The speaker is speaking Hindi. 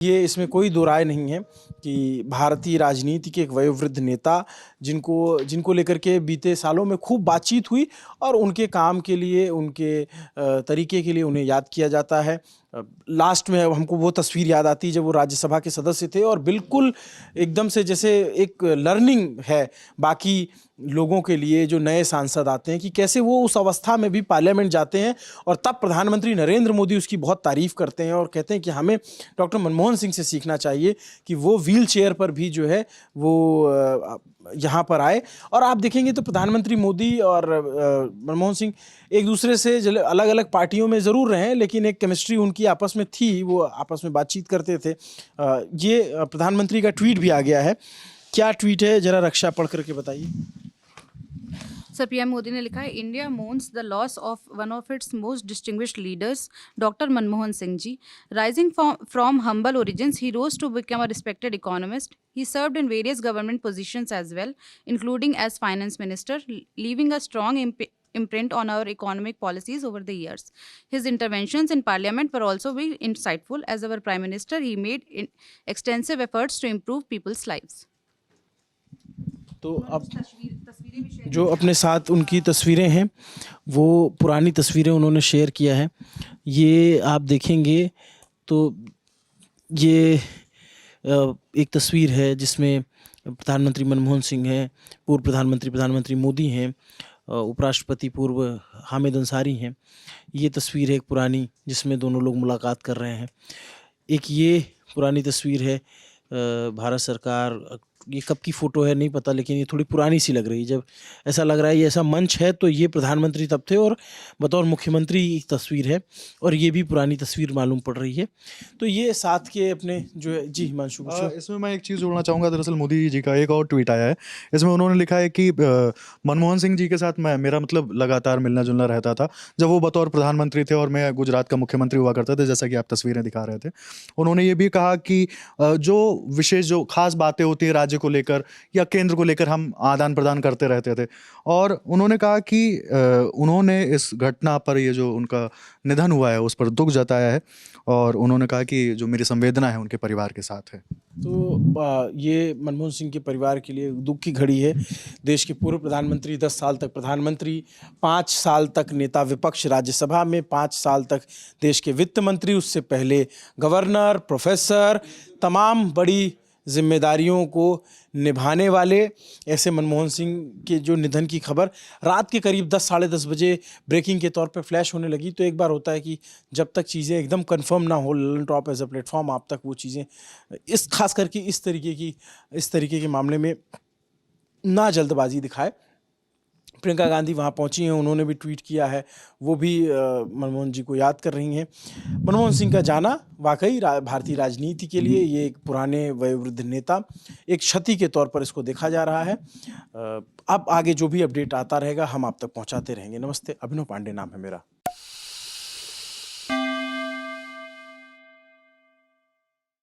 ये इसमें कोई दो राय नहीं है कि भारतीय राजनीति के एक वयोवृद्ध नेता जिनको लेकर के बीते सालों में खूब बातचीत हुई और उनके काम के लिए, उनके तरीके के लिए उन्हें याद किया जाता है। लास्ट में हमको वो तस्वीर याद आती है जब वो राज्यसभा के सदस्य थे और बिल्कुल एकदम से जैसे एक लर्निंग है बाकी लोगों के लिए जो नए सांसद आते हैं कि कैसे वो उस अवस्था में भी पार्लियामेंट जाते हैं और तब प्रधानमंत्री नरेंद्र मोदी उसकी बहुत तारीफ करते हैं और कहते हैं कि हमें डॉक्टर मनमोहन सिंह से सीखना चाहिए कि वो व्हील चेयर पर भी जो है वो यहाँ पर आए। और आप देखेंगे तो प्रधानमंत्री मोदी और मनमोहन सिंह एक दूसरे से अलग अलग पार्टियों में ज़रूर रहे लेकिन एक केमिस्ट्री उनकी आपस में थी, वो आपस में बातचीत करते थे। ये प्रधानमंत्री का ट्वीट भी आ गया है। क्या ट्वीट है जरा रक्षा पढ़ करके बताइए। सर, पीएम मोदी ने लिखा है, India mourns the loss of one of its most distinguished leaders, doctor Manmohan Singh ji. Rising from humble origins, he rose to become a respected economist. He served in various government positions as well, including as finance minister, leaving a strong imprint on our economic policies over the years. His interventions in parliament were also very insightful. As our prime minister, he made extensive efforts to improve people's lives. तो अब जो अपने साथ उनकी तस्वीरें हैं वो पुरानी तस्वीरें उन्होंने शेयर किया है। ये आप देखेंगे तो ये एक तस्वीर है जिसमें प्रधानमंत्री मनमोहन सिंह हैं, पूर्व प्रधानमंत्री मोदी हैं, उपराष्ट्रपति पूर्व हामिद अंसारी हैं। ये तस्वीर है एक पुरानी जिसमें दोनों लोग मुलाकात कर रहे हैं। एक ये पुरानी तस्वीर है भारत सरकार, ये कब की फ़ोटो है नहीं पता लेकिन ये थोड़ी पुरानी सी लग रही है। जब ऐसा लग रहा है ये ऐसा मंच है तो ये प्रधानमंत्री तब थे और बतौर मुख्यमंत्री की तस्वीर है और ये भी पुरानी तस्वीर मालूम पड़ रही है। तो ये साथ के अपने जो है जी हिमांशु, इसमें मैं एक चीज़ जोड़ना चाहूँगा। दरअसल मोदी जी का एक और ट्वीट आया है, इसमें उन्होंने लिखा है कि मनमोहन सिंह जी के साथ मेरा मतलब लगातार मिलना जुलना रहता था जब वो बतौर प्रधानमंत्री थे और मैं गुजरात का मुख्यमंत्री हुआ करता था, जैसा कि आप तस्वीरें दिखा रहे थे। उन्होंने ये भी कहा कि जो विशेष जो खास बातें होती है राज्य को लेकर या केंद्र को लेकर हम आदान प्रदान करते रहते थे। और उन्होंने कहा कि उन्होंने इस घटना पर, ये जो उनका निधन हुआ है उस पर दुख जताया है और उन्होंने कहा कि जो मेरी संवेदना है उनके परिवार के साथ है। तो ये मनमोहन सिंह के परिवार के लिए दुख की घड़ी है। देश के पूर्व प्रधानमंत्री, 10 साल तक प्रधानमंत्री, 5 साल तक नेता विपक्ष राज्यसभा में, 5 साल तक देश के वित्त मंत्री, उससे पहले गवर्नर, प्रोफेसर, तमाम बड़ी जिम्मेदारियों को निभाने वाले ऐसे मनमोहन सिंह के जो निधन की खबर रात के करीब 10 साढ़े 10 बजे ब्रेकिंग के तौर पे फ्लैश होने लगी। तो एक बार होता है कि जब तक चीज़ें एकदम कंफर्म ना हो Lallantop as a platform, आप तक वो चीज़ें इस खास करके इस तरीके के मामले में ना जल्दबाजी दिखाए। प्रियंका गांधी वहाँ पहुँची हैं, उन्होंने भी ट्वीट किया है, वो भी मनमोहन जी को याद कर रही हैं। मनमोहन सिंह का जाना वाकई भारतीय राजनीति के लिए ये एक पुराने वयोवृद्ध नेता एक क्षति के तौर पर इसको देखा जा रहा है। अब आगे जो भी अपडेट आता रहेगा हम आप तक पहुँचाते रहेंगे। नमस्ते, अभिनव पांडे नाम है मेरा।